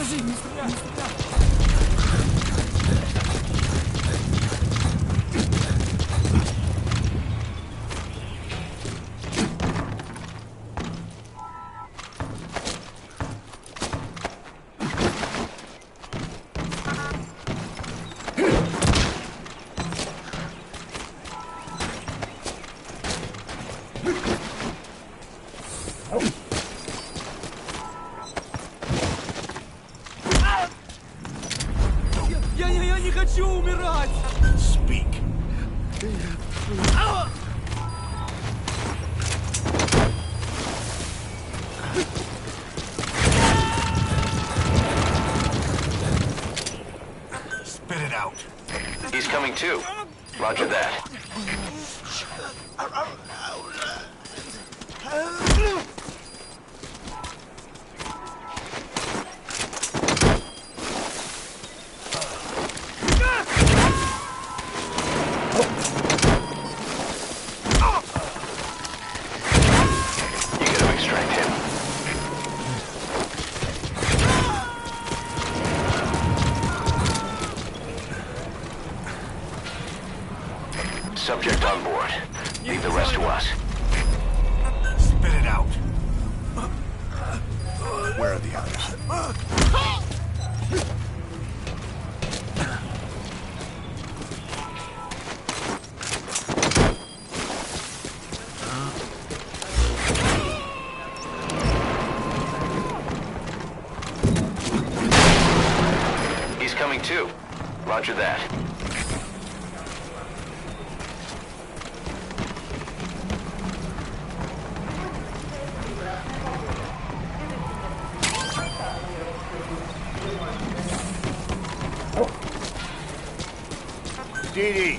подожди, не стреляй, не стреляй. Я не хочу умирать! Speak. Spit it out. He's coming too. Roger that. You gotta extract him. Subject on board. Leave the rest to us. Spit it out. Where are the others? He's coming too. Roger that. Dee Dee.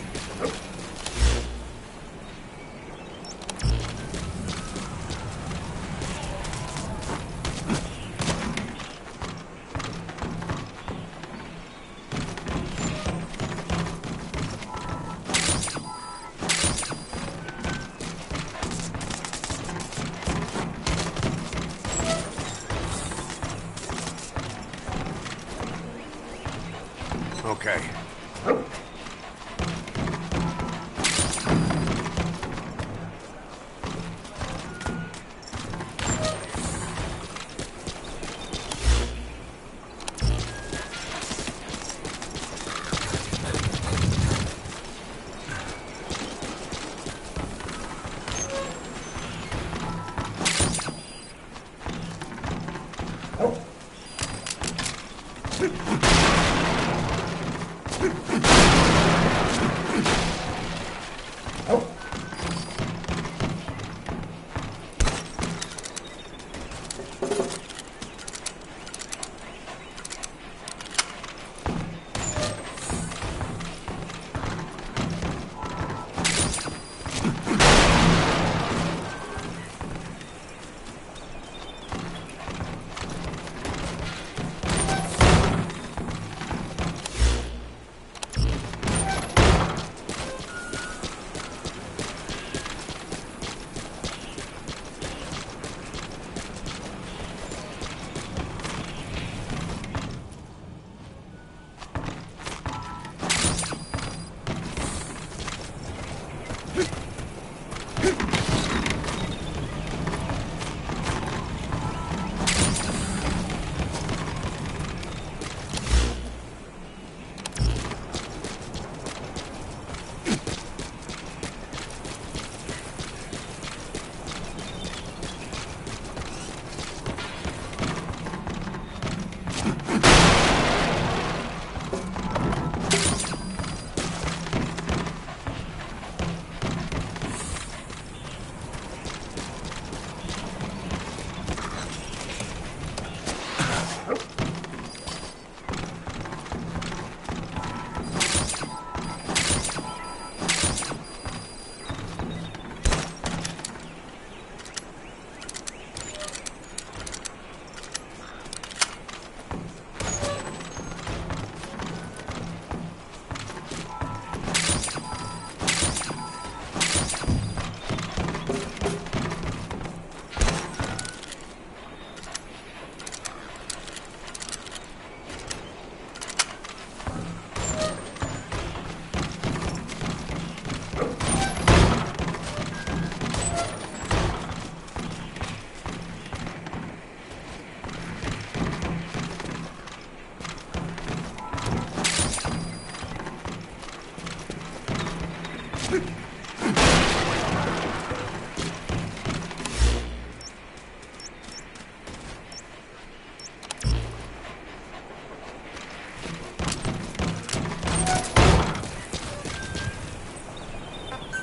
Okay.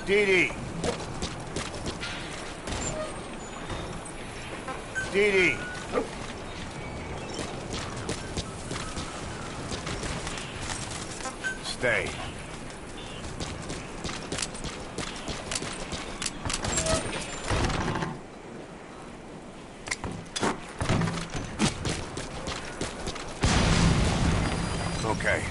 DD. DD. Stay. Okay.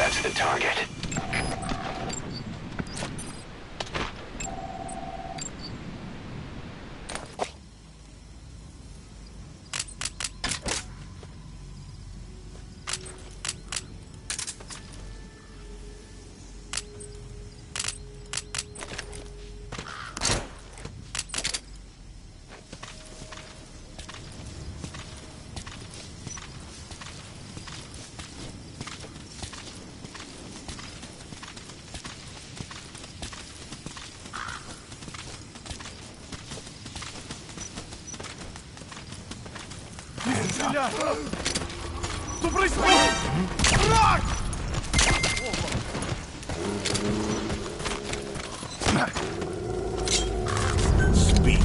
That's the target. Стреляй! Что происходит? Враг! Speak.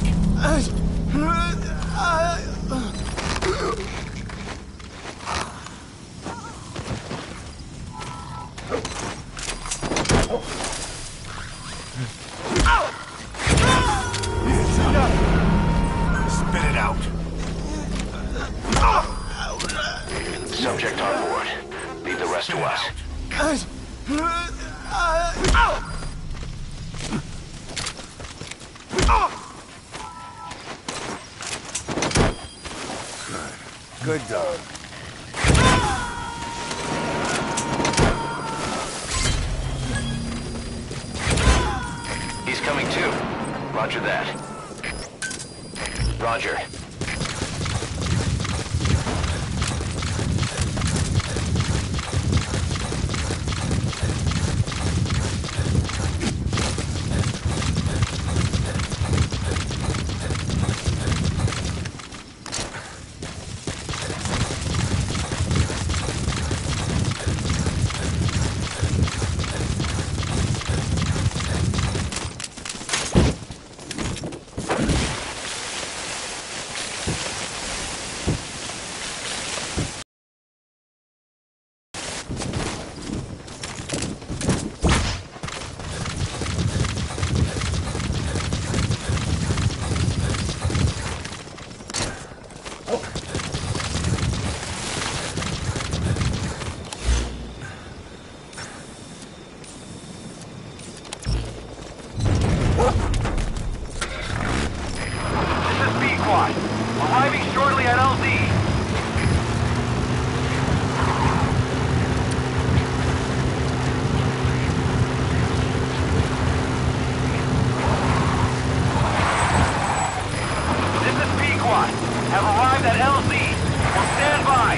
Spit it out. Subject on board. Leave the rest to us. Good dog. He's coming too. Roger that. Roger. Arriving shortly at LZ. This is Pequod. Have arrived at LZ. Will stand by.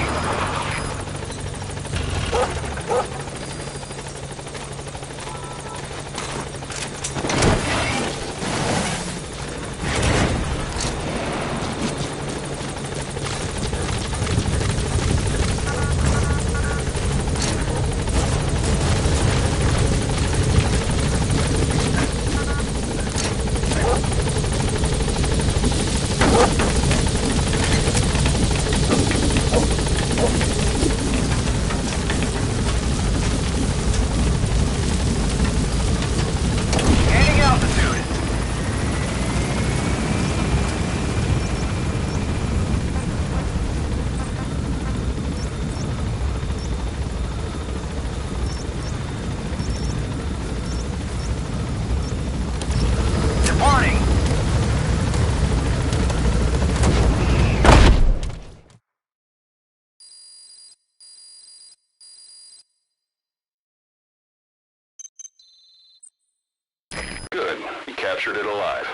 Good. You captured it alive.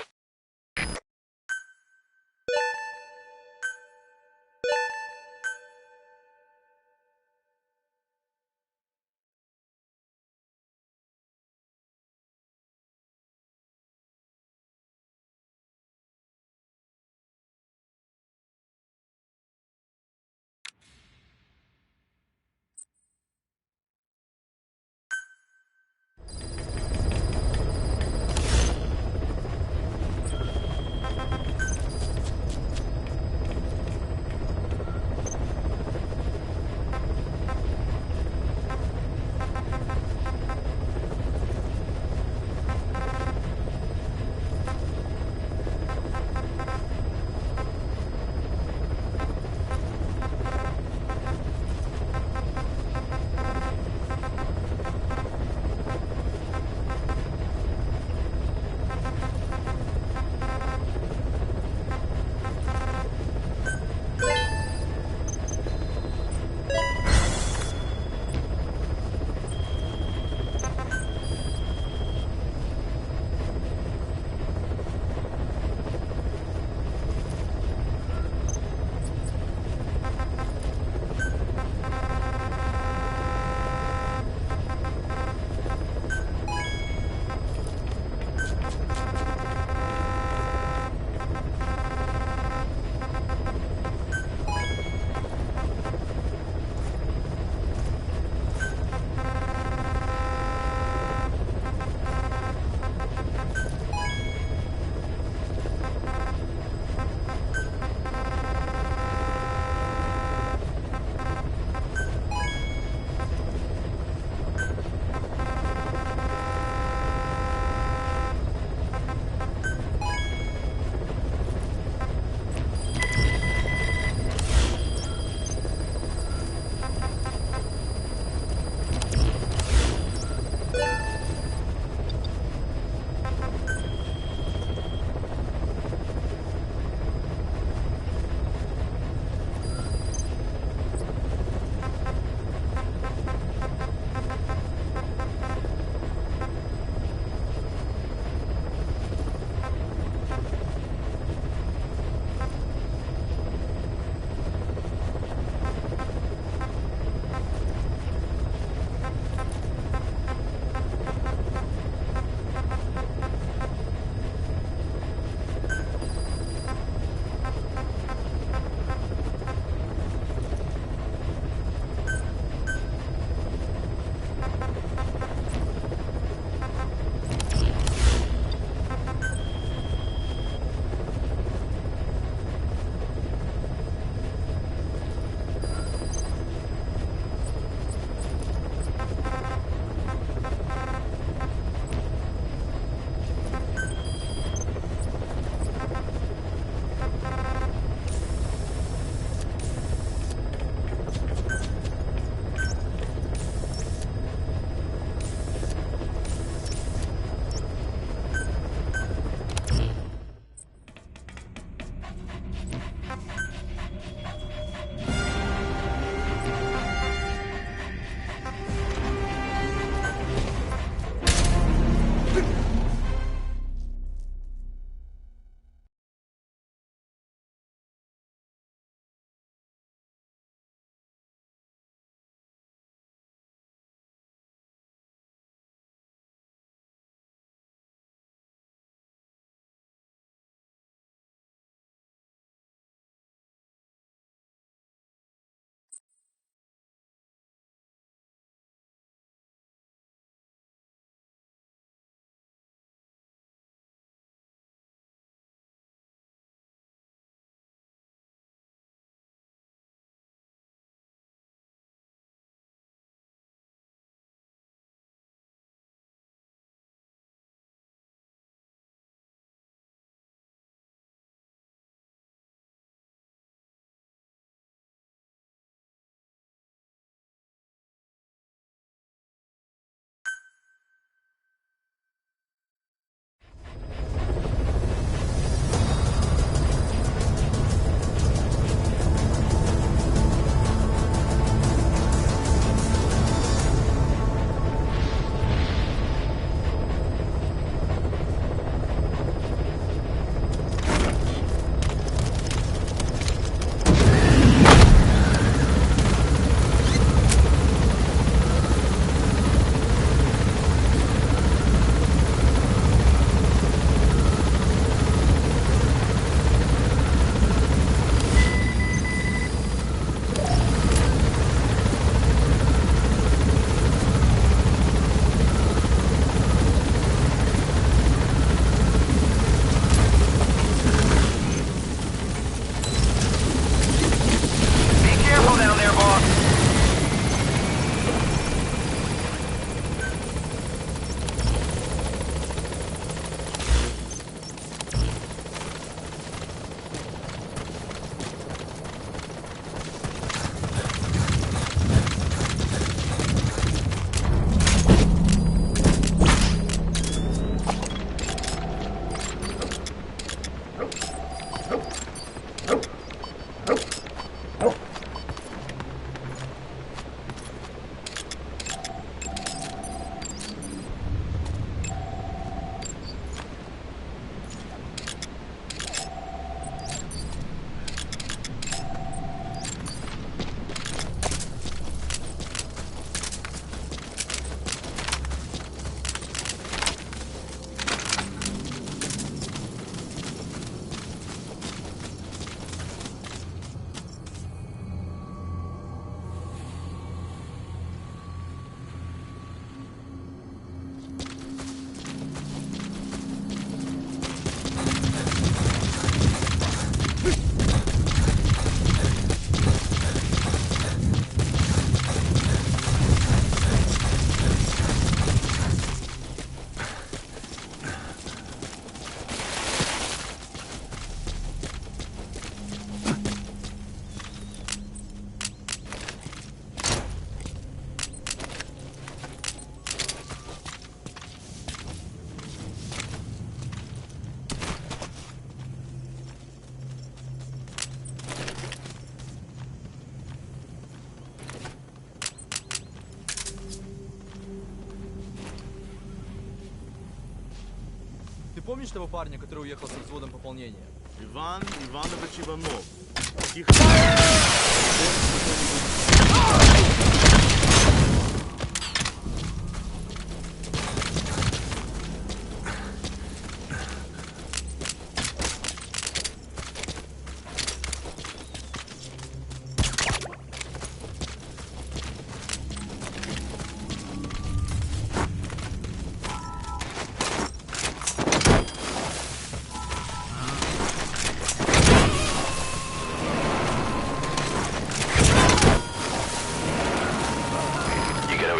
Ты помнишь того парня, который уехал со взводом пополнения? Иван Иванович Иванов.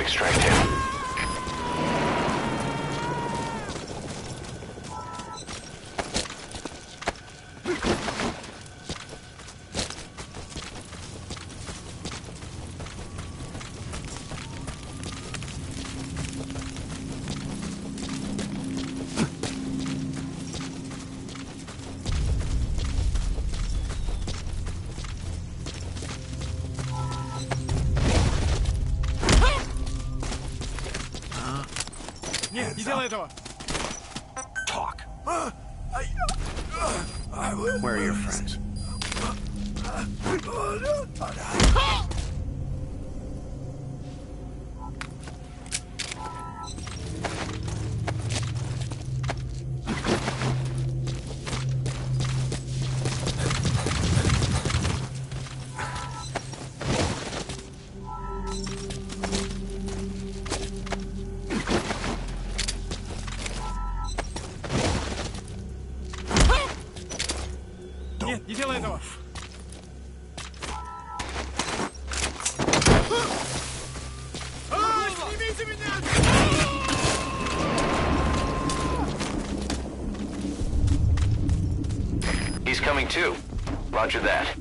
Extract him. Нет, не делай этого! Talk. Where are your friends? Нет, не делай этого! Снимите меня! He's coming too. Roger that.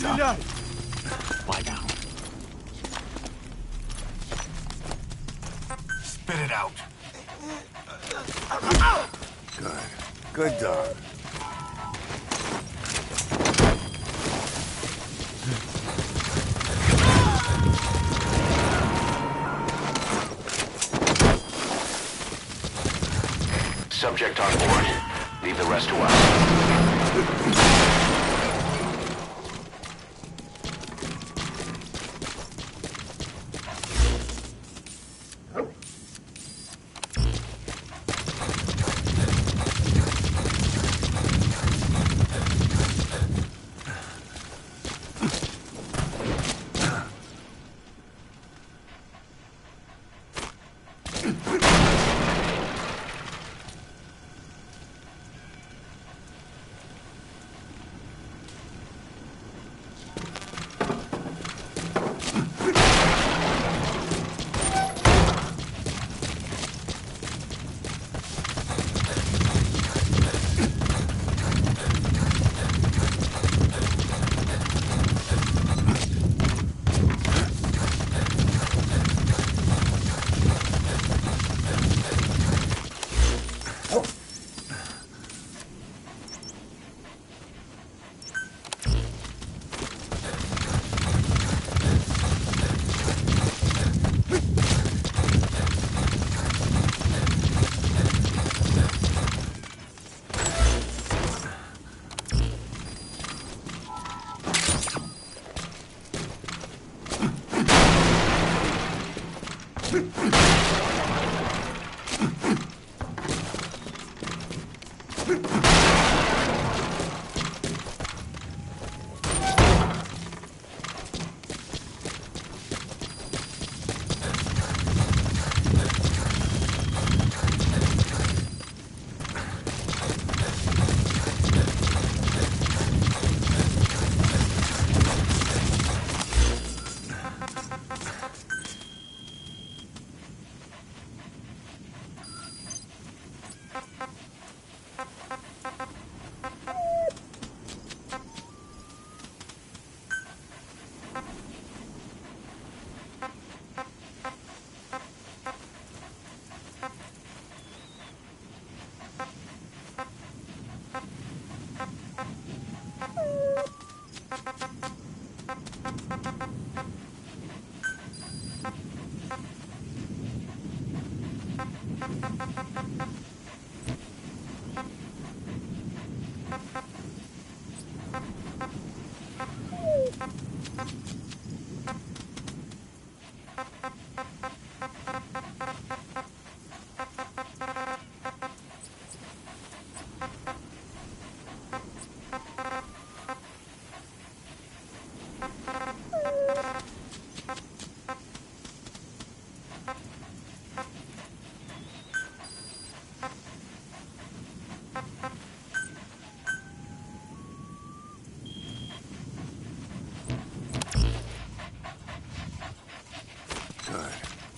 Стреляй! Lie down. Spit it out. Good. Good dog. Subject on board. Leave the rest to us.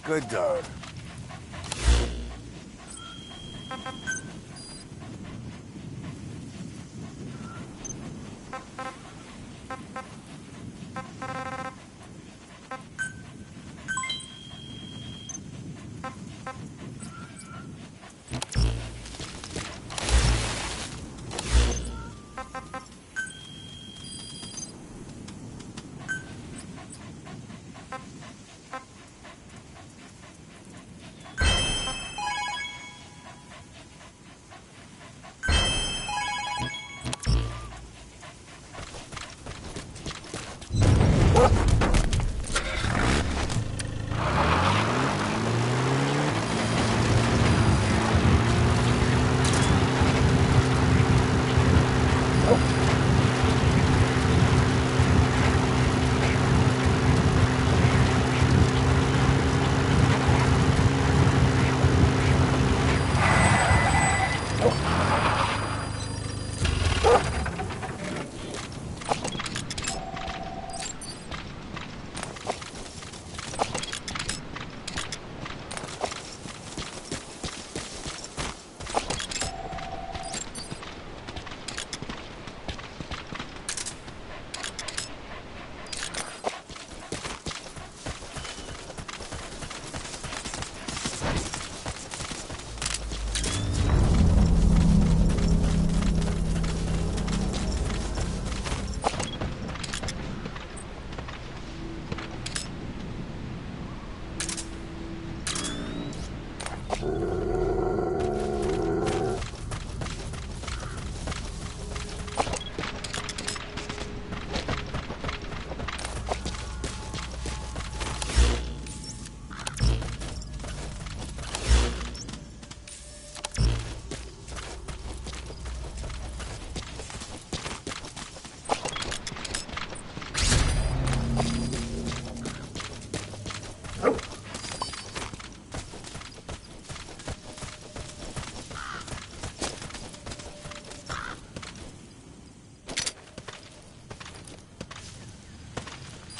Good dog.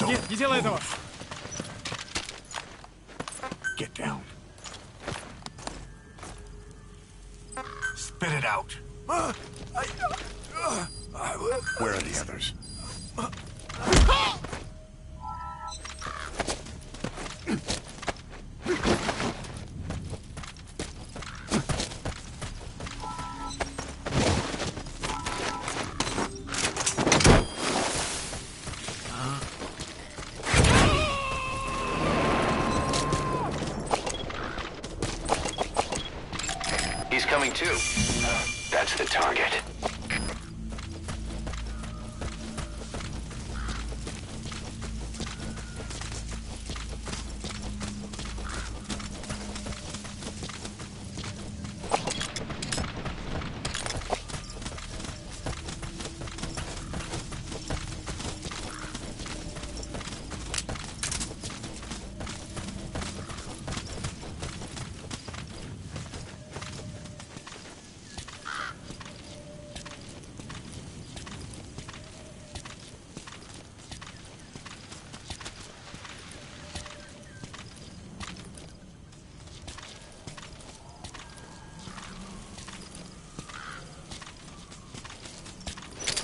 Нет, не делай этого! Get down. Spit it out. Where are the others? He's coming too. That's the target.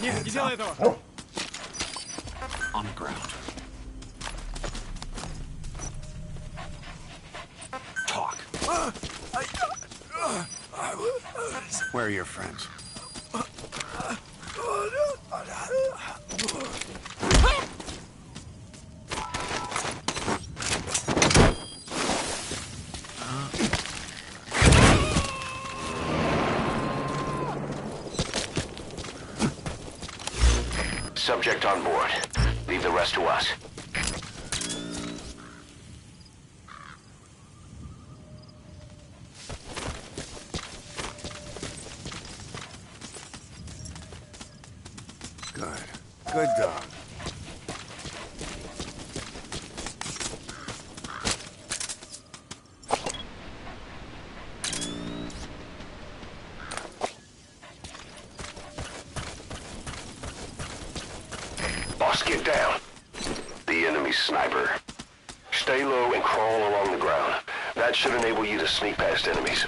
Нет, не Hands делай up. этого! On the ground. Talk. Where are your friends? Subject on board. Leave the rest to us. Good. Good dog. Boss, get down. The enemy's sniper. Stay low and crawl along the ground. That should enable you to sneak past enemies.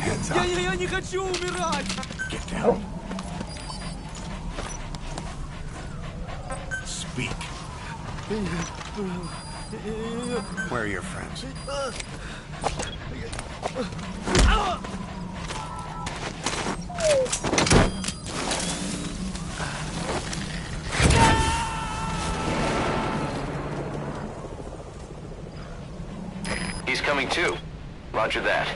Hands up. Я не хочу умирать! Get down. Speak. Where are your friends? He's coming too. Roger that.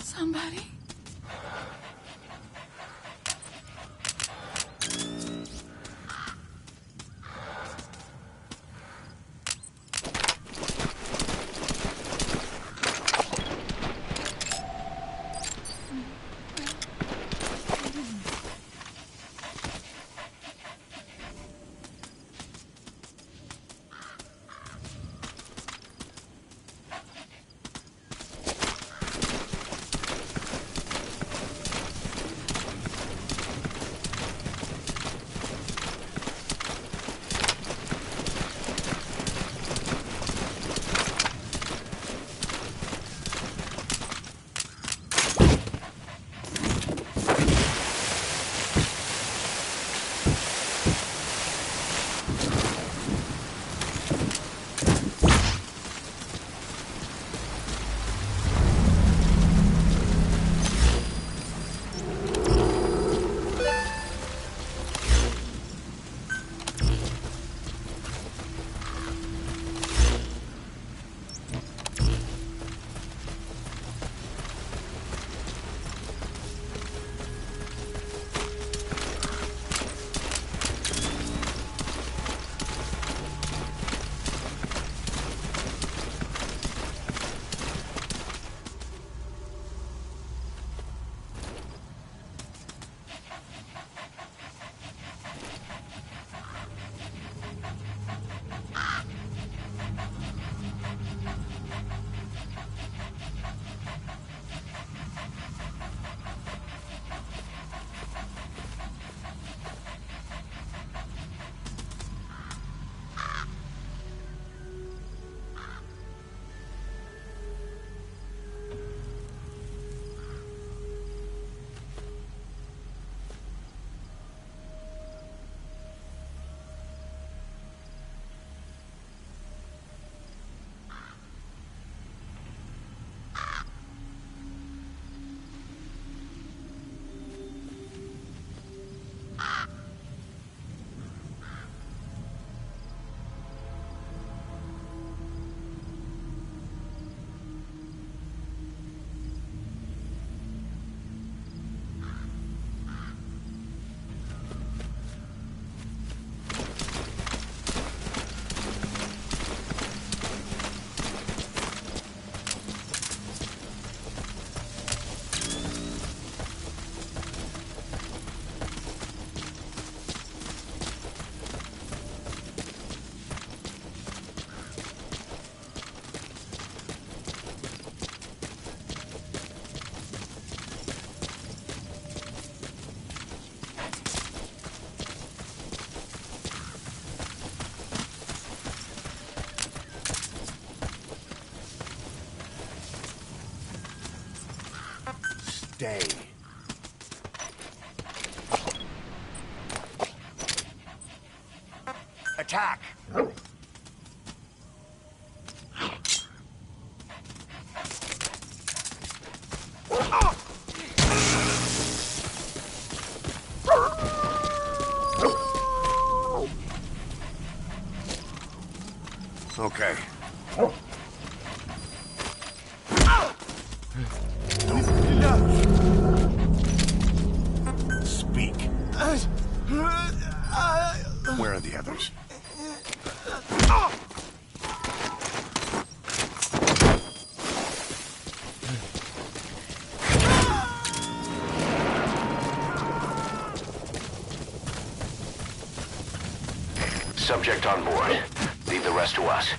Somebody? Stay. Attack! Okay. Speak. Where are the others? Subject on board. Leave the rest to us.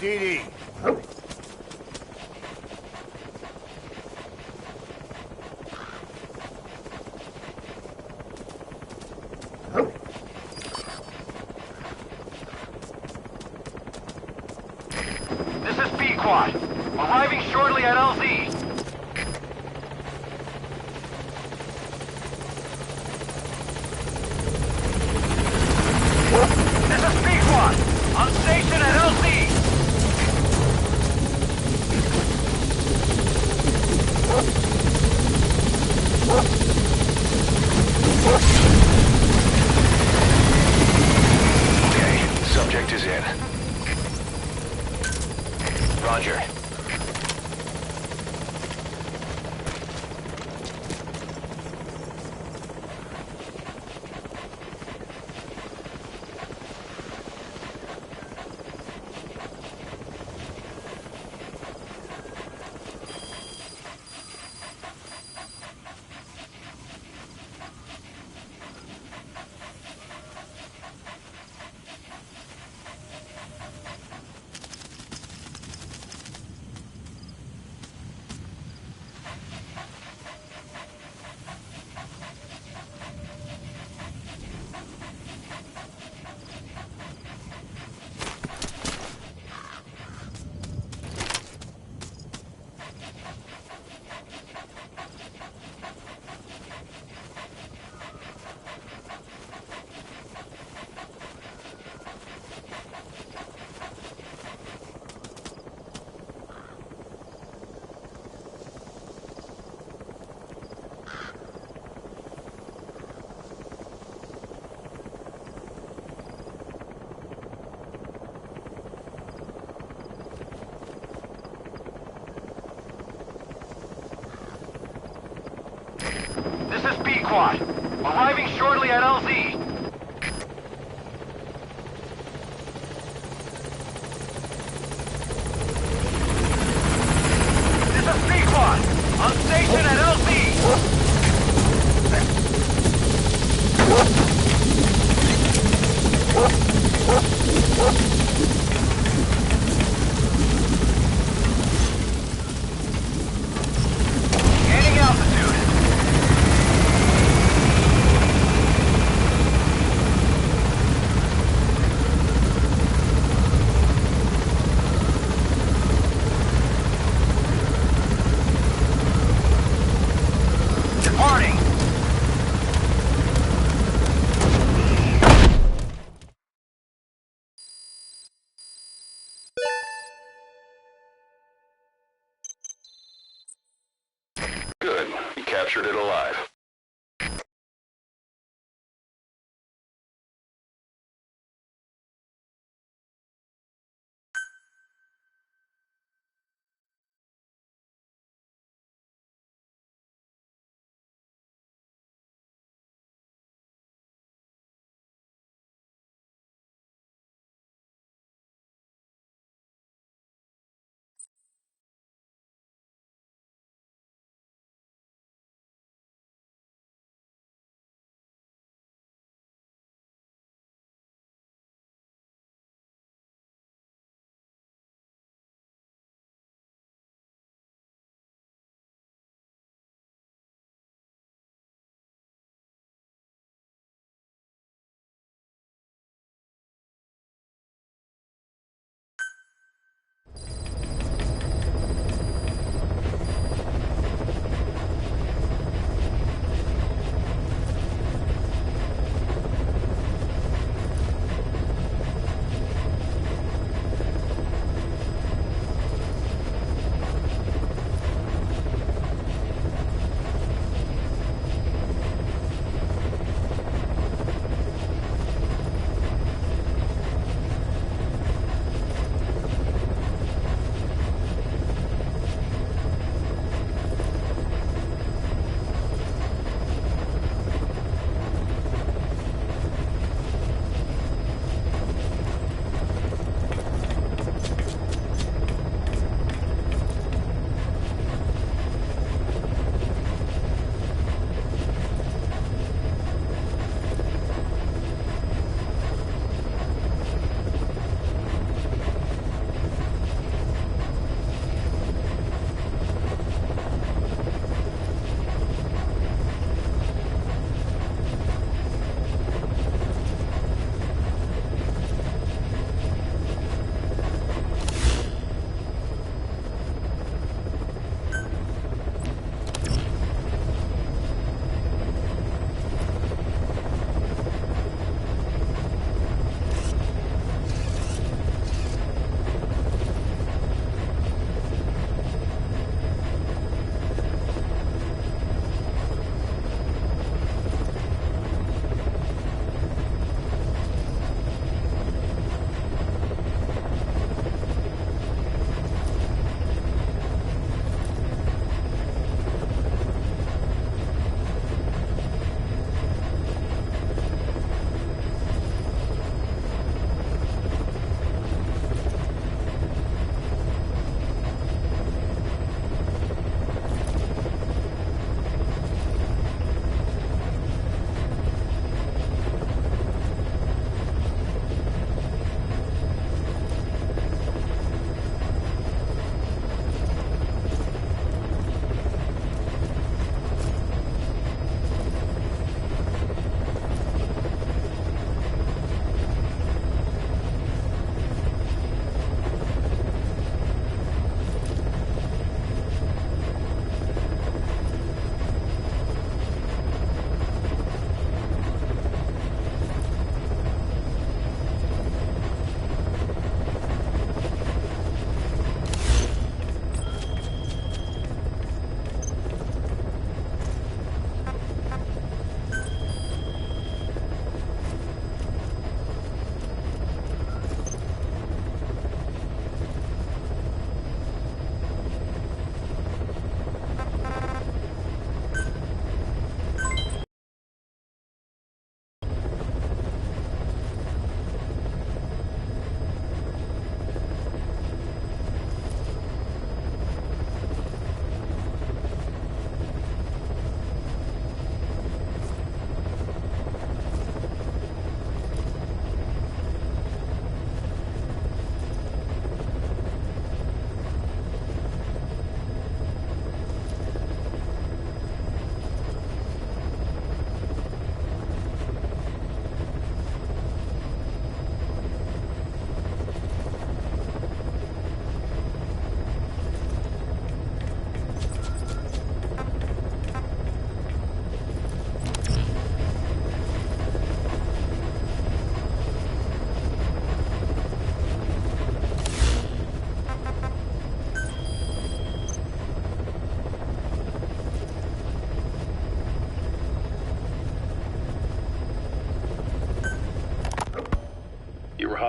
Dee Dee. This is Pequod. Arriving shortly at LZ. This is Pequod. On station at LZ. Okay, subject is in. Roger. This is Pequod. Arriving shortly at LZ. This is Pequod. On station at LZ. Gaining altitude. Departing. Good. You captured it alive.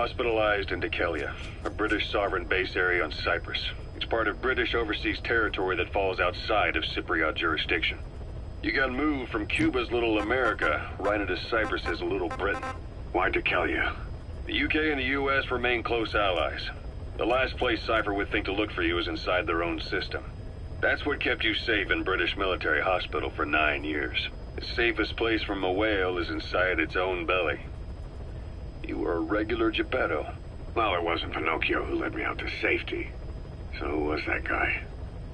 hospitalized in Dikelia, a British sovereign base area on Cyprus. It's part of British overseas territory that falls outside of Cypriot jurisdiction. You got moved from Cuba's Little America right into Cyprus's Little Britain. Why Dikelia? The UK and the US remain close allies. The last place Cypher would think to look for you is inside their own system. That's what kept you safe in British military hospital for 9 years. The safest place from a whale is inside its own belly. You were a regular Geppetto. Well, it wasn't Pinocchio who led me out to safety. So who was that guy?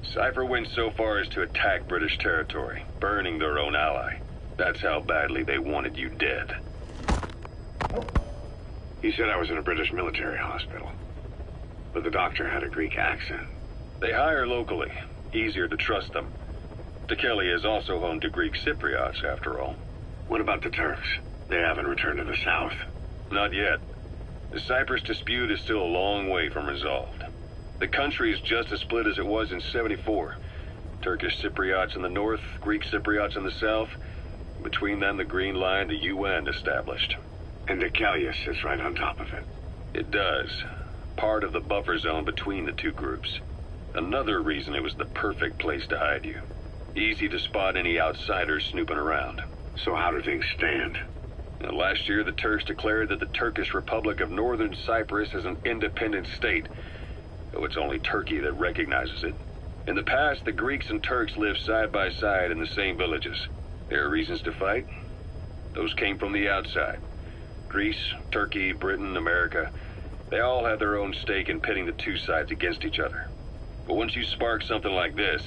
Cypher went so far as to attack British territory, burning their own ally. That's how badly they wanted you dead. He said I was in a British military hospital. But the doctor had a Greek accent. They hire locally. Easier to trust them. Dikelia is also home to Greek Cypriots, after all. What about the Turks? They haven't returned to the south. Not yet. The Cyprus dispute is still a long way from resolved. The country is just as split as it was in '74. Turkish Cypriots in the north, Greek Cypriots in the south. Between them, the Green Line, the UN established. And Dikelia sits right on top of it. It does. Part of the buffer zone between the two groups. Another reason it was the perfect place to hide you. Easy to spot any outsiders snooping around. So how do things stand? Now, last year, the Turks declared that the Turkish Republic of Northern Cyprus is an independent state, though it's only Turkey that recognizes it. In the past, the Greeks and Turks lived side by side in the same villages. There are reasons to fight. Those came from the outside. Greece, Turkey, Britain, America, they all have their own stake in pitting the two sides against each other. But once you spark something like this,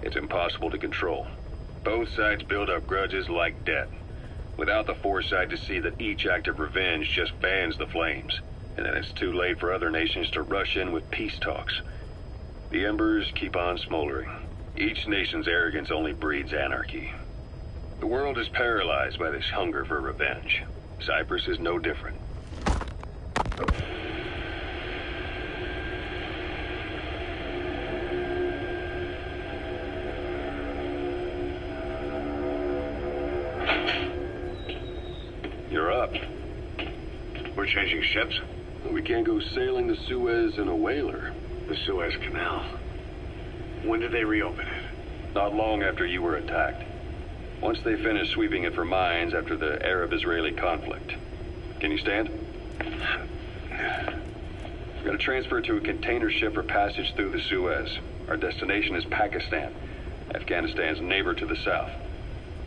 it's impossible to control. Both sides build up grudges like debt, without the foresight to see that each act of revenge just fans the flames, and then it's too late for other nations to rush in with peace talks. The embers keep on smoldering. Each nation's arrogance only breeds anarchy. The world is paralyzed by this hunger for revenge. Cyprus is no different. You're up. We're changing ships? We can't go sailing the Suez in a whaler. The Suez Canal. When did they reopen it? Not long after you were attacked. Once they finished sweeping it for mines after the Arab-Israeli conflict. Can you stand? We're going to transfer to a container ship for passage through the Suez. Our destination is Pakistan, Afghanistan's neighbor to the south.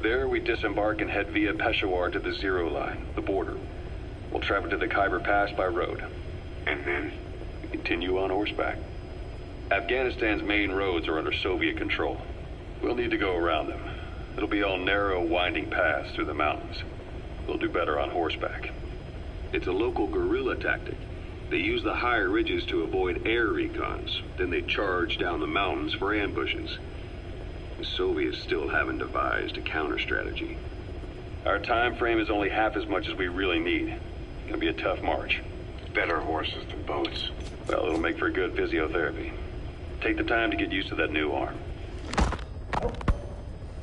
There, we disembark and head via Peshawar to the Zero Line, the border. We'll travel to the Khyber Pass by road. And then? We continue on horseback. Afghanistan's main roads are under Soviet control. We'll need to go around them. It'll be all narrow, winding paths through the mountains. We'll do better on horseback. It's a local guerrilla tactic. They use the higher ridges to avoid air recons. Then they charge down the mountains for ambushes. The Soviets still haven't devised a counter-strategy. Our time frame is only half as much as we really need. It's gonna be a tough march. Better horses than boats. Well, it'll make for good physiotherapy. Take the time to get used to that new arm.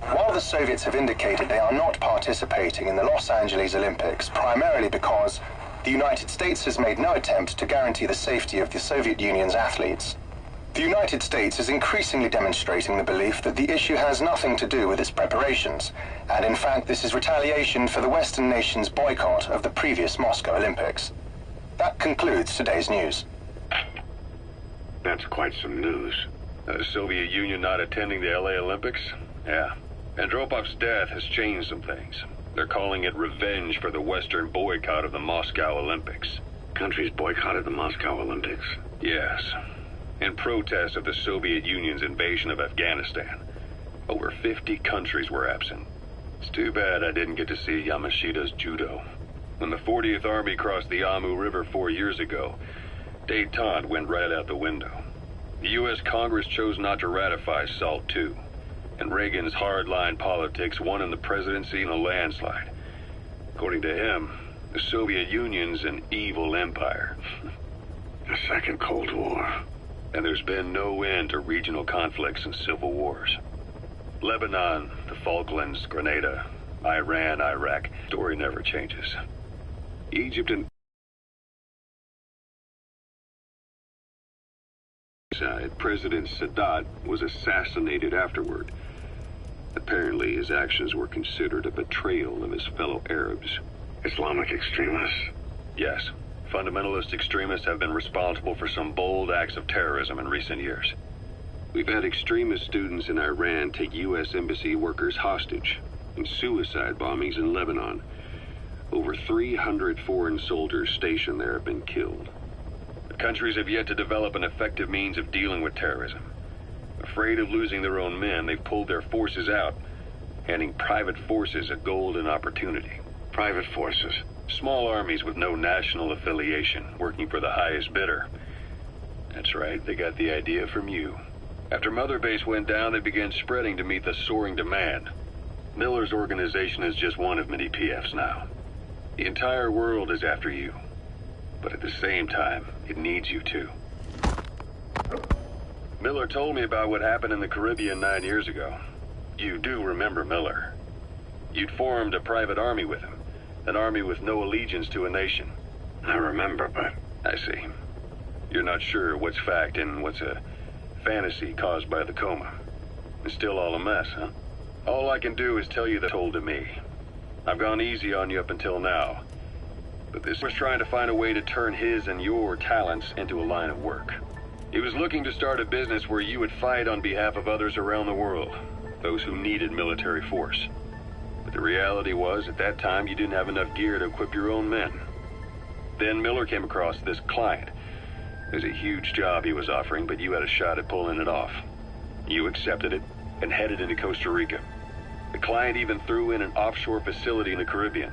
While the Soviets have indicated they are not participating in the Los Angeles Olympics, primarily because the United States has made no attempt to guarantee the safety of the Soviet Union's athletes, the United States is increasingly demonstrating the belief that the issue has nothing to do with its preparations, and in fact this is retaliation for the Western nations' boycott of the previous Moscow Olympics. That concludes today's news. That's quite some news. The Soviet Union not attending the LA Olympics? Yeah. Andropov's death has changed some things. They're calling it revenge for the Western boycott of the Moscow Olympics. Countries boycotted the Moscow Olympics? Yes. In protest of the Soviet Union's invasion of Afghanistan. Over 50 countries were absent. It's too bad I didn't get to see Yamashita's judo. When the 40th Army crossed the Amu River 4 years ago, détente went right out the window. The U.S. Congress chose not to ratify SALT II, and Reagan's hardline politics won in the presidency in a landslide. According to him, the Soviet Union's an evil empire. A second Cold War. And there's been no end to regional conflicts and civil wars. Lebanon, the Falklands, Grenada, Iran, Iraq, story never changes. Egypt and suicide, President Sadat was assassinated afterward. Apparently, his actions were considered a betrayal of his fellow Arabs. Islamic extremists? Yes, fundamentalist extremists have been responsible for some bold acts of terrorism in recent years. We've had extremist students in Iran take U.S. embassy workers hostage, and suicide bombings in Lebanon. Over 300 foreign soldiers stationed there have been killed. But countries have yet to develop an effective means of dealing with terrorism. Afraid of losing their own men, they've pulled their forces out, handing private forces a golden opportunity. Private forces? Small armies with no national affiliation, working for the highest bidder. That's right, they got the idea from you. After Mother Base went down, they began spreading to meet the soaring demand. Miller's organization is just one of many PFs now. The entire world is after you. But at the same time, it needs you too. Miller told me about what happened in the Caribbean 9 years ago. You do remember Miller. You'd formed a private army with him. An army with no allegiance to a nation. I remember, but... I see. You're not sure what's fact and what's a fantasy caused by the coma. It's still all a mess, huh? All I can do is tell you that told to me. I've gone easy on you up until now. But this was trying to find a way to turn his and your talents into a line of work. He was looking to start a business where you would fight on behalf of others around the world, those who needed military force. But the reality was, at that time, you didn't have enough gear to equip your own men. Then Miller came across this client. It was a huge job he was offering, but you had a shot at pulling it off. You accepted it and headed into Costa Rica. The client even threw in an offshore facility in the Caribbean.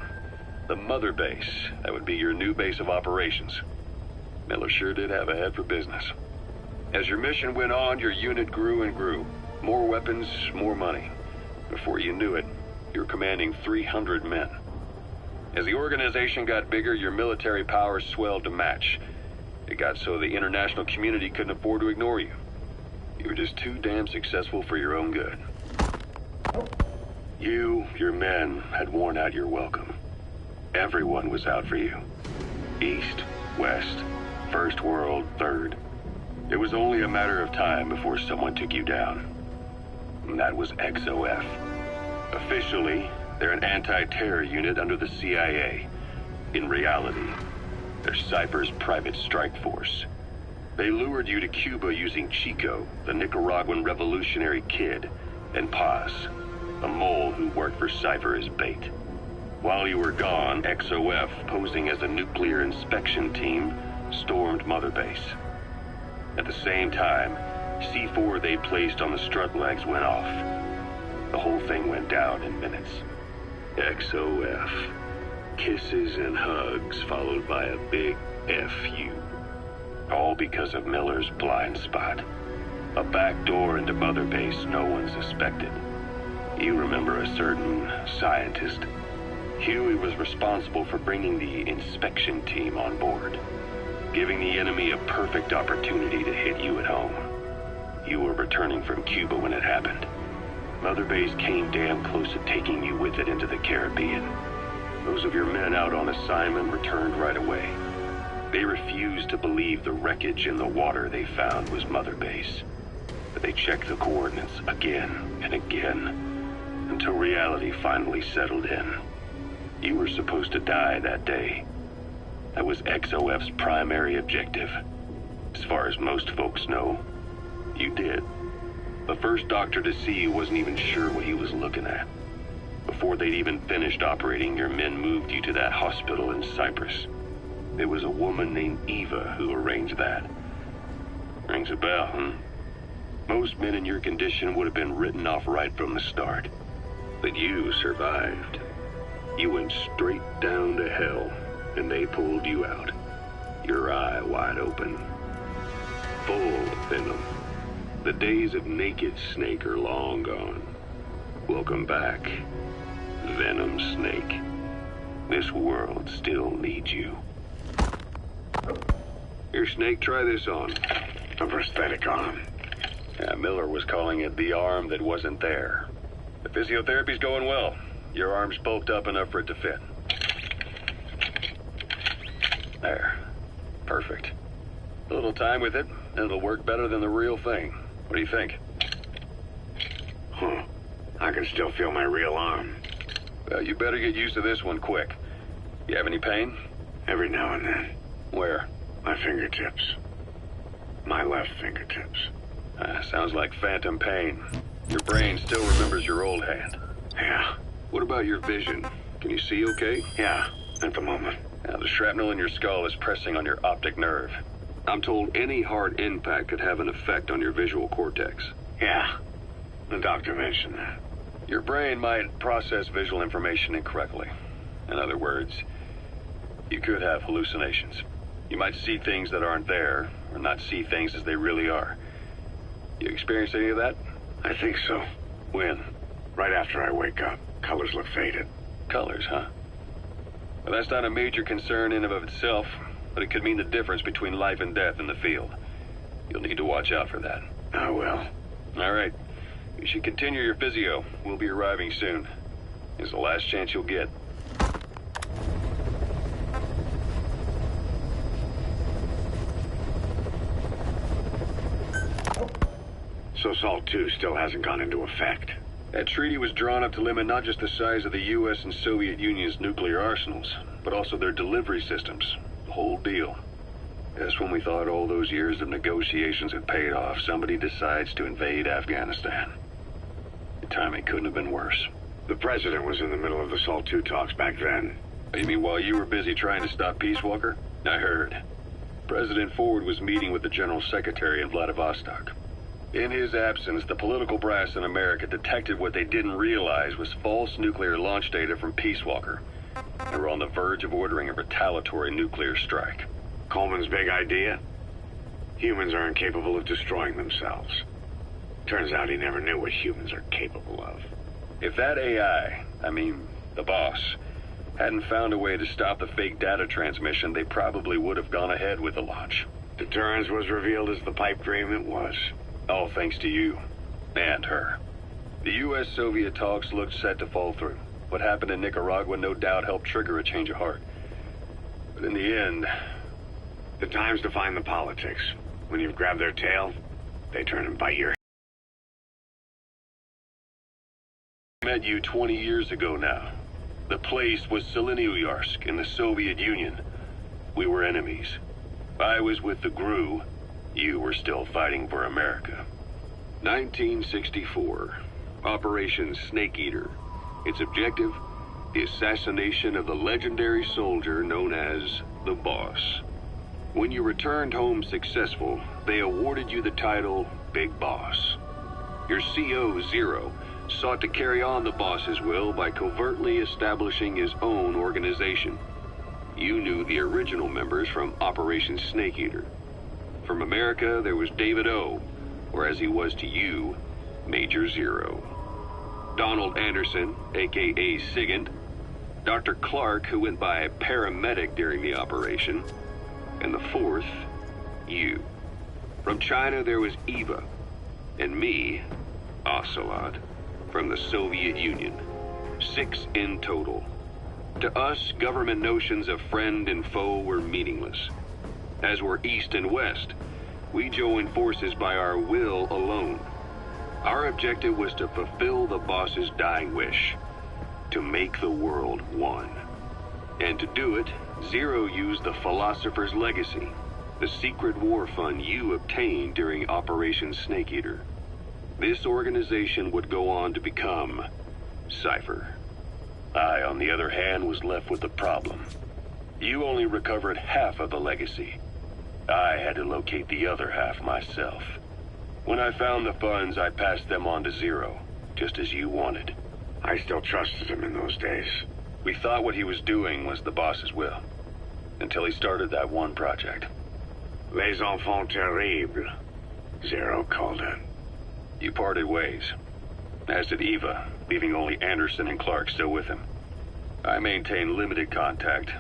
The Mother Base, that would be your new base of operations. Miller sure did have a head for business. As your mission went on, your unit grew and grew. More weapons, more money. Before you knew it, you were commanding 300 men. As the organization got bigger, your military powers swelled to match. It got so the international community couldn't afford to ignore you. You were just too damn successful for your own good. You, your men, had worn out your welcome. Everyone was out for you. East, West, First World, Third. It was only a matter of time before someone took you down. And that was XOF. Officially, they're an anti-terror unit under the CIA. In reality, they're Cypher's private strike force. They lured you to Cuba using Chico, the Nicaraguan revolutionary kid, and Paz, a mole who worked for Cypher as bait. While you were gone, XOF, posing as a nuclear inspection team, stormed Mother Base. At the same time, C4 they placed on the strut legs went off. The whole thing went down in minutes. XOF. Kisses and hugs followed by a big FU. All because of Miller's blind spot. A back door into Mother Base no one suspected. You remember a certain scientist. Huey was responsible for bringing the inspection team on board, giving the enemy a perfect opportunity to hit you at home. You were returning from Cuba when it happened. Mother Base came damn close to taking you with it into the Caribbean. Those of your men out on assignment returned right away. They refused to believe the wreckage in the water they found was Mother Base. But they checked the coordinates again and again, until reality finally settled in. You were supposed to die that day. That was XOF's primary objective. As far as most folks know, you did. The first doctor to see you wasn't even sure what he was looking at. Before they'd even finished operating, your men moved you to that hospital in Cyprus. It was a woman named Eva who arranged that. Rings a bell, huh? Most men in your condition would have been written off right from the start. But you survived. You went straight down to hell, and they pulled you out. Your eye wide open. Full of venom. The days of Naked Snake are long gone. Welcome back, Venom Snake. This world still needs you. Here, Snake, try this on. A prosthetic arm. Yeah, Miller was calling it the arm that wasn't there. The physiotherapy's going well. Your arm's bulked up enough for it to fit. There. Perfect. A little time with it, and it'll work better than the real thing. What do you think? Huh. I can still feel my real arm. Well, you better get used to this one quick. You have any pain? Every now and then. Where? My fingertips. My left fingertips. Sounds like phantom pain. Your brain still remembers your old hand. Yeah. What about your vision? Can you see okay? Yeah, at the moment. Now, the shrapnel in your skull is pressing on your optic nerve. I'm told any hard impact could have an effect on your visual cortex. Yeah. The doctor mentioned that. Your brain might process visual information incorrectly. In other words, you could have hallucinations. You might see things that aren't there, or not see things as they really are. You experience any of that? I think so. When? Right after I wake up. Colors look faded. Colors, huh? Well, that's not a major concern in and of itself, but it could mean the difference between life and death in the field. You'll need to watch out for that. I will. All right. You should continue your physio. We'll be arriving soon. It's the last chance you'll get. So SALT II still hasn't gone into effect. That treaty was drawn up to limit not just the size of the U.S. and Soviet Union's nuclear arsenals, but also their delivery systems. The whole deal. Just when we thought all those years of negotiations had paid off, somebody decides to invade Afghanistan. The timing couldn't have been worse. The president was in the middle of the SALT II talks back then. You mean while you were busy trying to stop Peace Walker? I heard. President Ford was meeting with the General Secretary in Vladivostok. In his absence, the political brass in America detected what they didn't realize was false nuclear launch data from Peace Walker. They were on the verge of ordering a retaliatory nuclear strike. Coleman's big idea? Humans are incapable of destroying themselves. Turns out he never knew what humans are capable of. If that AI, the boss, hadn't found a way to stop the fake data transmission, they probably would have gone ahead with the launch. Deterrence was revealed as the pipe dream it was. All thanks to you. And her. The U.S.-Soviet talks looked set to fall through. What happened in Nicaragua no doubt helped trigger a change of heart. But in the end... The time's to find the politics. When you've grabbed their tail, they turn and bite your head. I met you 20 years ago now. The place was Selenouyarsk in the Soviet Union. We were enemies. I was with the GRU. You were still fighting for America. 1964. Operation Snake Eater. Its objective? The assassination of the legendary soldier known as the Boss. When you returned home successful, they awarded you the title Big Boss. Your CO, Zero, sought to carry on the boss's will by covertly establishing his own organization. You knew the original members from Operation Snake Eater. From America, there was David O., or as he was to you, Major Zero. Donald Anderson, a.k.a. Sigint. Dr. Clark, who went by paramedic during the operation. And the fourth, you. From China, there was Eva. And me, Ocelot, from the Soviet Union. 6 in total. To us, government notions of friend and foe were meaningless. As were East and West, we joined forces by our will alone. Our objective was to fulfill the boss's dying wish, to make the world one. And to do it, Zero used the Philosopher's Legacy, the secret war fund you obtained during Operation Snake Eater. This organization would go on to become Cypher. I, on the other hand, was left with the problem. You only recovered half of the legacy. I had to locate the other half myself. When I found the funds, I passed them on to Zero, just as you wanted. I still trusted him in those days. We thought what he was doing was the boss's will, until he started that one project. Les enfants terribles, Zero called it. You parted ways, as did Eva, leaving only Anderson and Clark still with him. I maintained limited contact,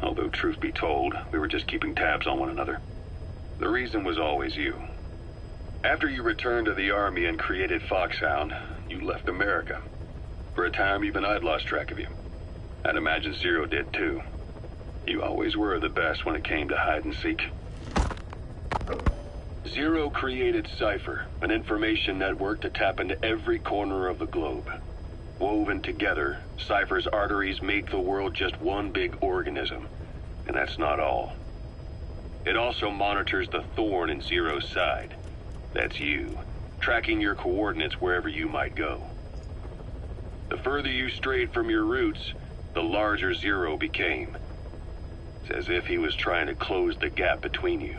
although truth be told, we were just keeping tabs on one another. The reason was always you. After you returned to the Army and created Foxhound, you left America. For a time, even I'd lost track of you. I'd imagine Zero did too. You always were the best when it came to hide and seek. Zero created Cypher, an information network to tap into every corner of the globe. Woven together, Cypher's arteries make the world just one big organism. And that's not all. It also monitors the thorn in Zero's side. That's you, tracking your coordinates wherever you might go. The further you strayed from your roots, the larger Zero became. It's as if he was trying to close the gap between you.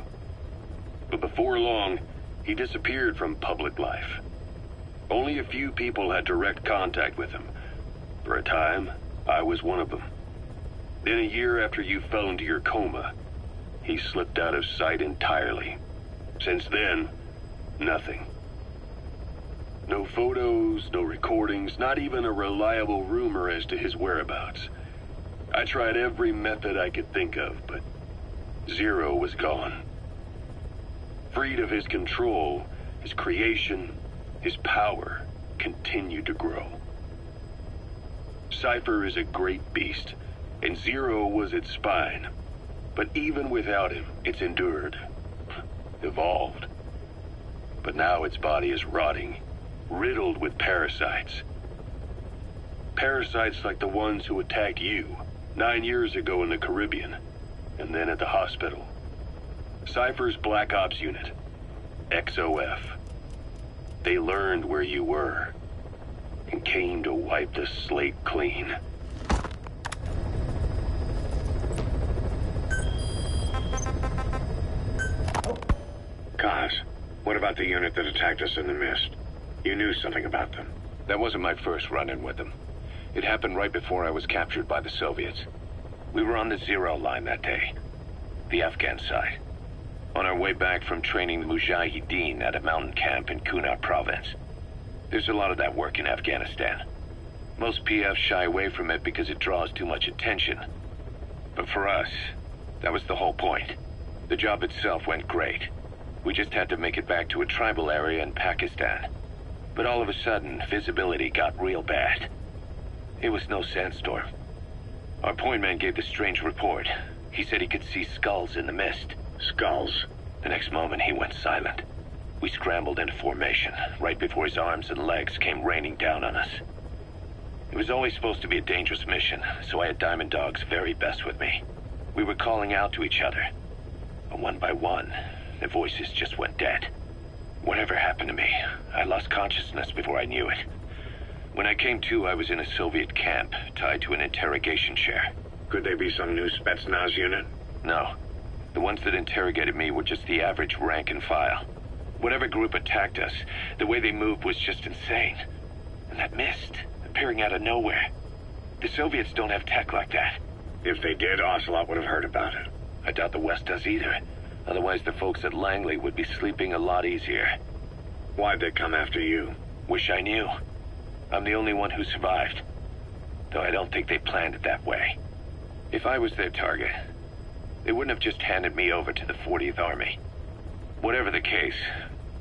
But before long, he disappeared from public life. Only a few people had direct contact with him. For a time, I was one of them. Then a year after you fell into your coma, he slipped out of sight entirely. Since then, nothing. No photos, no recordings, not even a reliable rumor as to his whereabouts. I tried every method I could think of, but Zero was gone. Freed of his control, his creation, his power continued to grow. Cypher is a great beast, and Zero was its spine. But even without him, it's endured, evolved. But now its body is rotting, riddled with parasites. Parasites like the ones who attacked you 9 years ago in the Caribbean, and then at the hospital. Cypher's Black Ops Unit, XOF. They learned where you were, and came to wipe the slate clean. Kaz, what about the unit that attacked us in the mist? You knew something about them. That wasn't my first run-in with them. It happened right before I was captured by the Soviets. We were on the Zero line that day, the Afghan side, on our way back from training the Mujahideen at a mountain camp in Kunar province. There's a lot of that work in Afghanistan. Most PFs shy away from it because it draws too much attention. But for us, that was the whole point. The job itself went great. We just had to make it back to a tribal area in Pakistan. But all of a sudden, visibility got real bad. It was no sandstorm. Our point man gave this strange report. He said he could see skulls in the mist. Skulls? The next moment, he went silent. We scrambled into formation, right before his arms and legs came raining down on us. It was always supposed to be a dangerous mission, so I had Diamond Dog's very best with me. We were calling out to each other. And one by one, the voices just went dead. Whatever happened to me, I lost consciousness before I knew it. When I came to, I was in a Soviet camp, tied to an interrogation chair. Could they be some new Spetsnaz unit? No. The ones that interrogated me were just the average rank and file. Whatever group attacked us, the way they moved was just insane. And that mist, appearing out of nowhere. The Soviets don't have tech like that. If they did, Ocelot would have heard about it. I doubt the West does either. Otherwise, the folks at Langley would be sleeping a lot easier. Why'd they come after you? Wish I knew. I'm the only one who survived. Though I don't think they planned it that way. If I was their target, they wouldn't have just handed me over to the 40th Army. Whatever the case,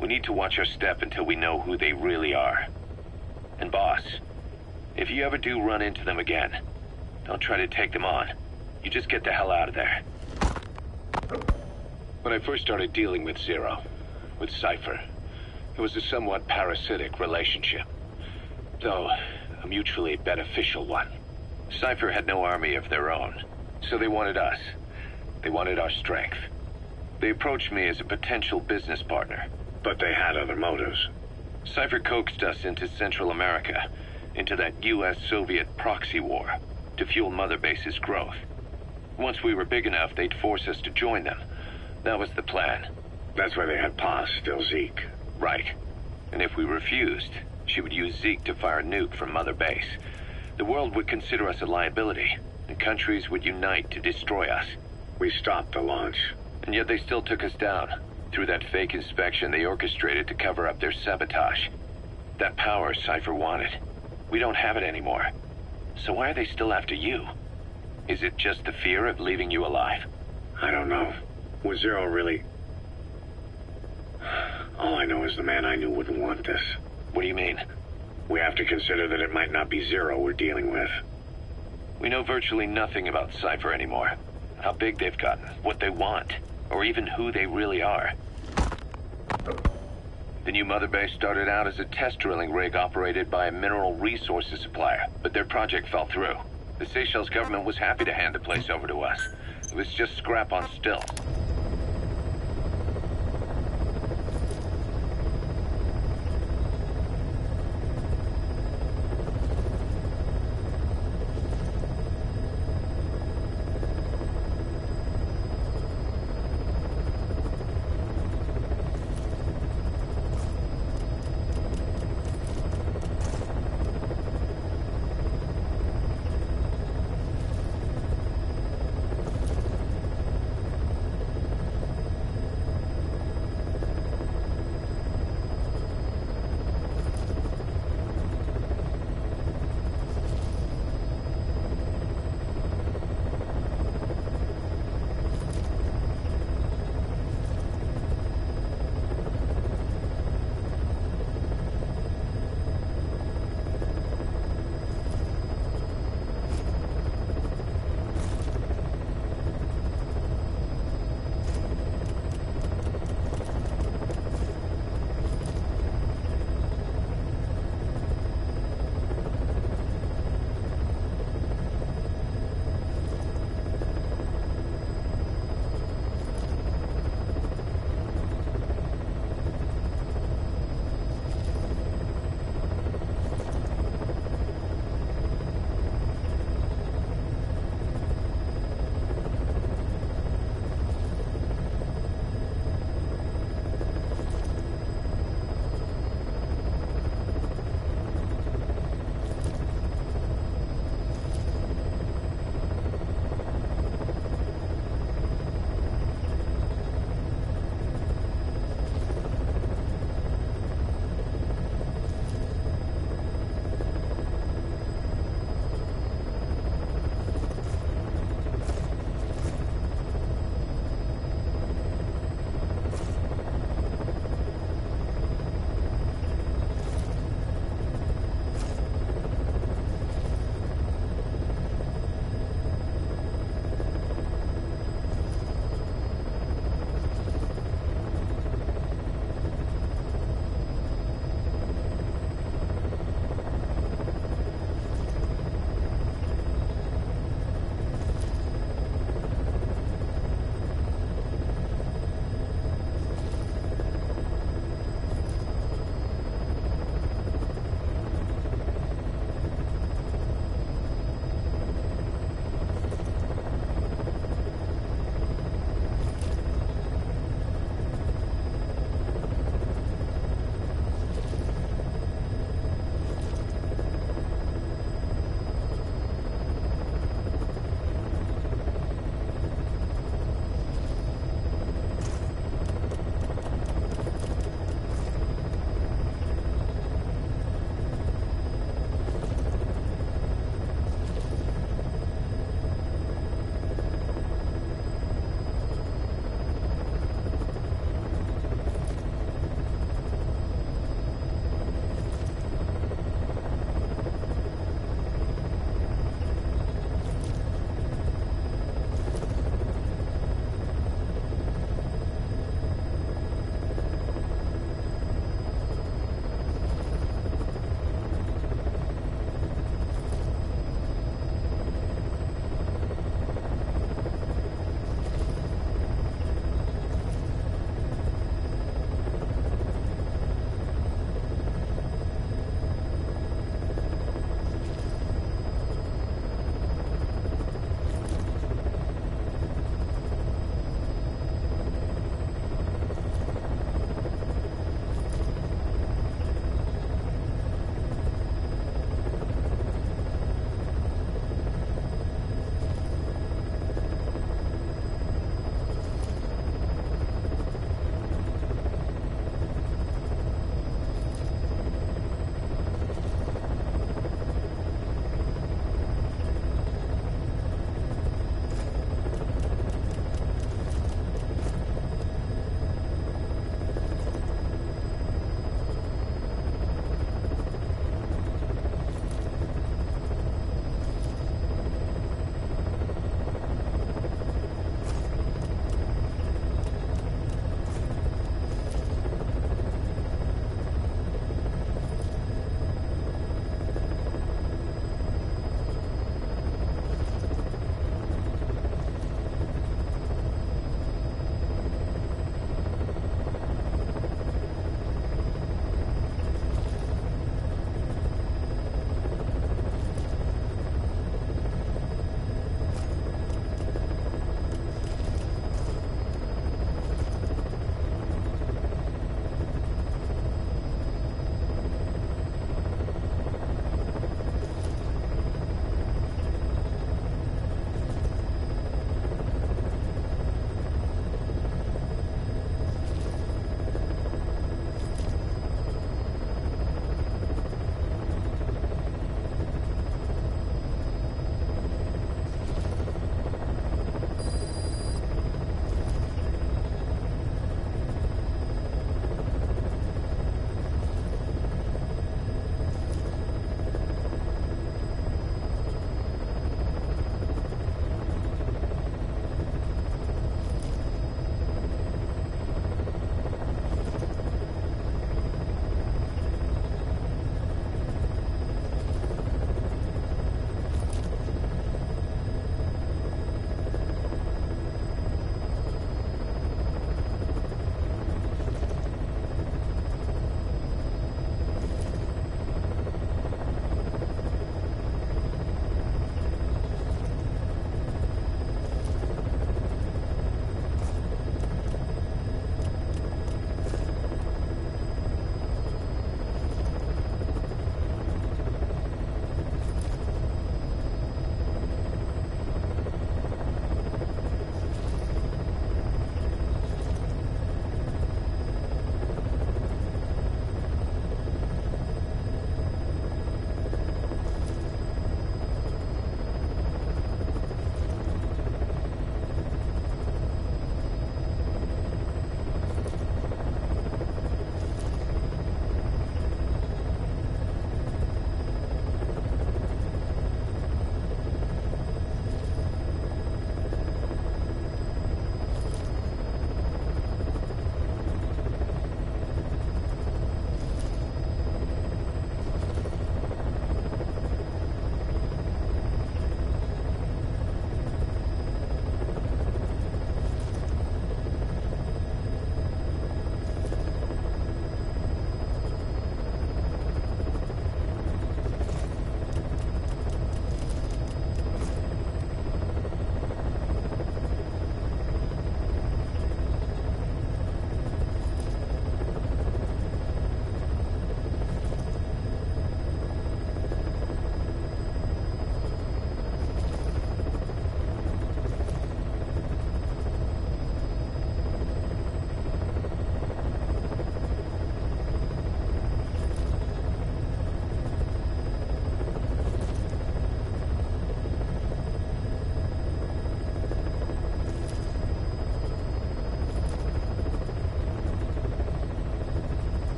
we need to watch our step until we know who they really are. And boss, if you ever do run into them again, don't try to take them on. You just get the hell out of there. When I first started dealing with Zero, with Cypher, it was a somewhat parasitic relationship. Though, a mutually beneficial one. Cypher had no army of their own, so they wanted us. They wanted our strength. They approached me as a potential business partner. But they had other motives. Cypher coaxed us into Central America, into that US-Soviet proxy war, to fuel Mother Base's growth. Once we were big enough, they'd force us to join them. That was the plan. That's why they had Paz, still Zeke. Right. And if we refused, she would use Zeke to fire a nuke from Mother Base. The world would consider us a liability, and countries would unite to destroy us. We stopped the launch. And yet they still took us down. Through that fake inspection they orchestrated to cover up their sabotage. That power Cypher wanted. We don't have it anymore. So why are they still after you? Is it just the fear of leaving you alive? I don't know. Was Zero really... All I know is the man I knew wouldn't want this. What do you mean? We have to consider that it might not be Zero we're dealing with. We know virtually nothing about Cypher anymore. How big they've gotten, what they want, or even who they really are. The new mother base started out as a test drilling rig operated by a mineral resources supplier, but their project fell through. The Seychelles government was happy to hand the place over to us. It was just scrap on stilts.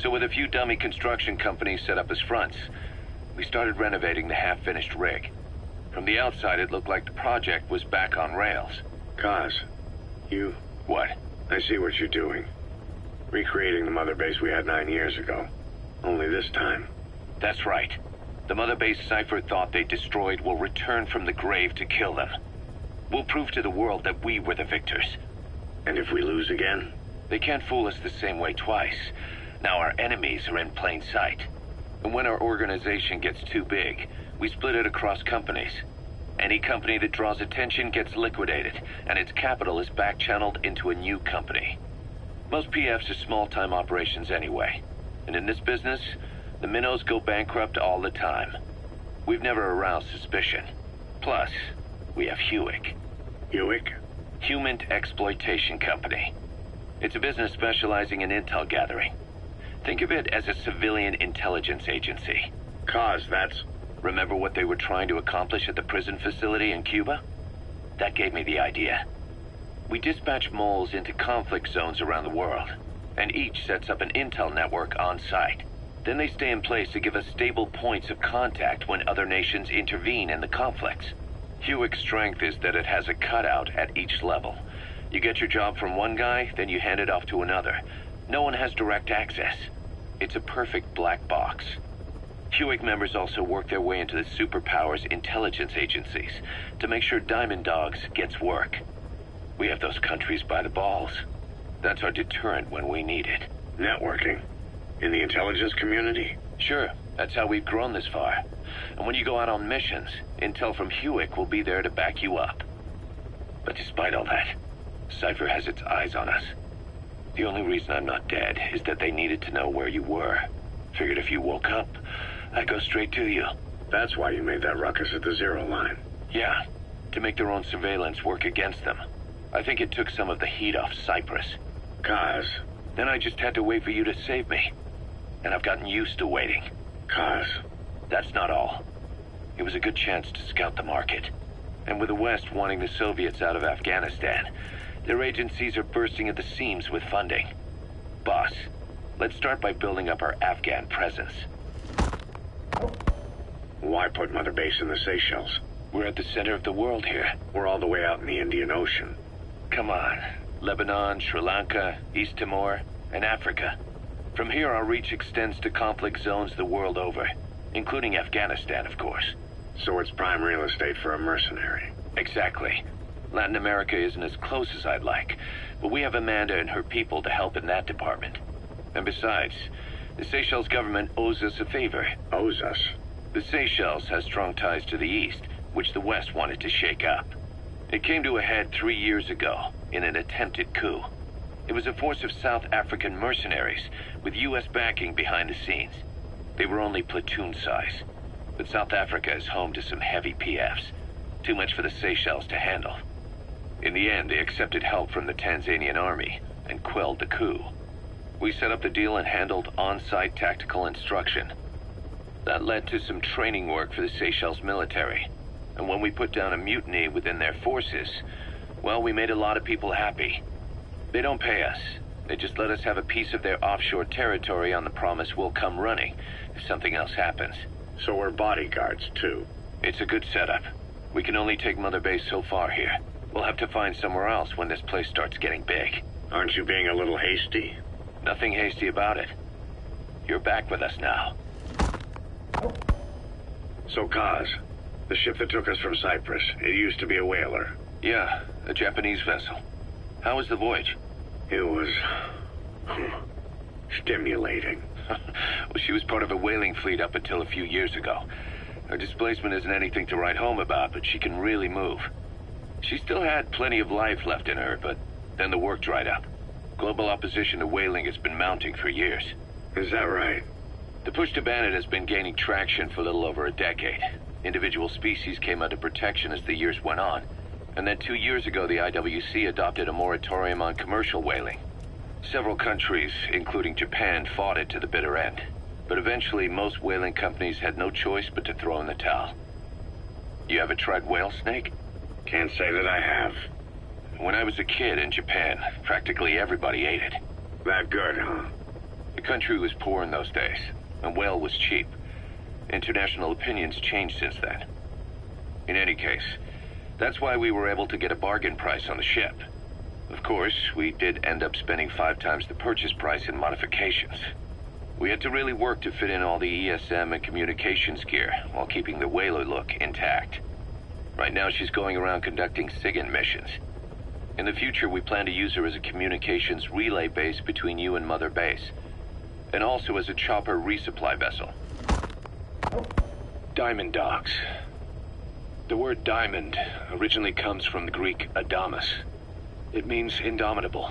So with a few dummy construction companies set up as fronts, we started renovating the half-finished rig. From the outside, it looked like the project was back on rails. Kaz, you... What? I see what you're doing. Recreating the mother base we had 9 years ago. Only this time. That's right. The mother base Cypher thought they destroyed will return from the grave to kill them. We'll prove to the world that we were the victors. And if we lose again? They can't fool us the same way twice. Now our enemies are in plain sight. And when our organization gets too big, we split it across companies. Any company that draws attention gets liquidated, and its capital is back-channeled into a new company. Most PFs are small-time operations anyway. And in this business, the minnows go bankrupt all the time. We've never aroused suspicion. Plus, we have Hewick. Hewick? Human Exploitation Company. It's a business specializing in intel gathering. Think of it as a civilian intelligence agency. Kaz, that's... Remember what they were trying to accomplish at the prison facility in Cuba? That gave me the idea. We dispatch moles into conflict zones around the world, and each sets up an intel network on site. Then they stay in place to give us stable points of contact when other nations intervene in the conflicts. Hewick's strength is that it has a cutout at each level. You get your job from one guy, then you hand it off to another. No one has direct access. It's a perfect black box. Hewick members also work their way into the superpowers intelligence agencies to make sure Diamond Dogs gets work. We have those countries by the balls. That's our deterrent when we need it. Networking? In the intelligence community? Sure, that's how we've grown this far. And when you go out on missions, intel from Hewick will be there to back you up. But despite all that, Cypher has its eyes on us. The only reason I'm not dead is that they needed to know where you were. Figured if you woke up, I'd go straight to you. That's why you made that ruckus at the Zero line. Yeah, to make their own surveillance work against them. I think it took some of the heat off Cyprus. Kaz. Then I just had to wait for you to save me. And I've gotten used to waiting. Kaz. That's not all. It was a good chance to scout the market. And with the West wanting the Soviets out of Afghanistan, their agencies are bursting at the seams with funding. Boss, let's start by building up our Afghan presence. Why put Mother Base in the Seychelles? We're at the center of the world here. We're all the way out in the Indian Ocean. Come on. Lebanon, Sri Lanka, East Timor, and Africa. From here, our reach extends to conflict zones the world over, including Afghanistan, of course. So it's prime real estate for a mercenary. Exactly. Latin America isn't as close as I'd like, but we have Amanda and her people to help in that department. And besides, the Seychelles government owes us a favor. Owes us? The Seychelles has strong ties to the East, which the West wanted to shake up. It came to a head 3 years ago in an attempted coup. It was a force of South African mercenaries with U.S. backing behind the scenes. They were only platoon size, but South Africa is home to some heavy PFs. Too much for the Seychelles to handle. In the end, they accepted help from the Tanzanian army and quelled the coup. We set up the deal and handled on-site tactical instruction. That led to some training work for the Seychelles military. And when we put down a mutiny within their forces, well, we made a lot of people happy. They don't pay us. They just let us have a piece of their offshore territory on the promise we'll come running if something else happens. So we're bodyguards, too. It's a good setup. We can only take Mother Base so far here. We'll have to find somewhere else when this place starts getting big. Aren't you being a little hasty? Nothing hasty about it. You're back with us now. So, Kaz, the ship that took us from Cyprus, it used to be a whaler. Yeah, a Japanese vessel. How was the voyage? It was... stimulating. Well, she was part of a whaling fleet up until a few years ago. Her displacement isn't anything to write home about, but she can really move. She still had plenty of life left in her, but then the work dried up. Global opposition to whaling has been mounting for years. Is that right? The push to ban it has been gaining traction for a little over a decade. Individual species came under protection as the years went on. And then 2 years ago, the IWC adopted a moratorium on commercial whaling. Several countries, including Japan, fought it to the bitter end. But eventually, most whaling companies had no choice but to throw in the towel. You ever tried whale snake? Can't say that I have. When I was a kid in Japan, practically everybody ate it. That good, huh? The country was poor in those days, and whale was cheap. International opinions changed since then. In any case, that's why we were able to get a bargain price on the ship. Of course, we did end up spending 5 times the purchase price in modifications. We had to really work to fit in all the ESM and communications gear while keeping the whaler look intact. Right now she's going around conducting SIGINT missions. In the future, we plan to use her as a communications relay base between you and Mother Base, and also as a chopper resupply vessel. Diamond docks. The word diamond originally comes from the Greek adamas. It means indomitable.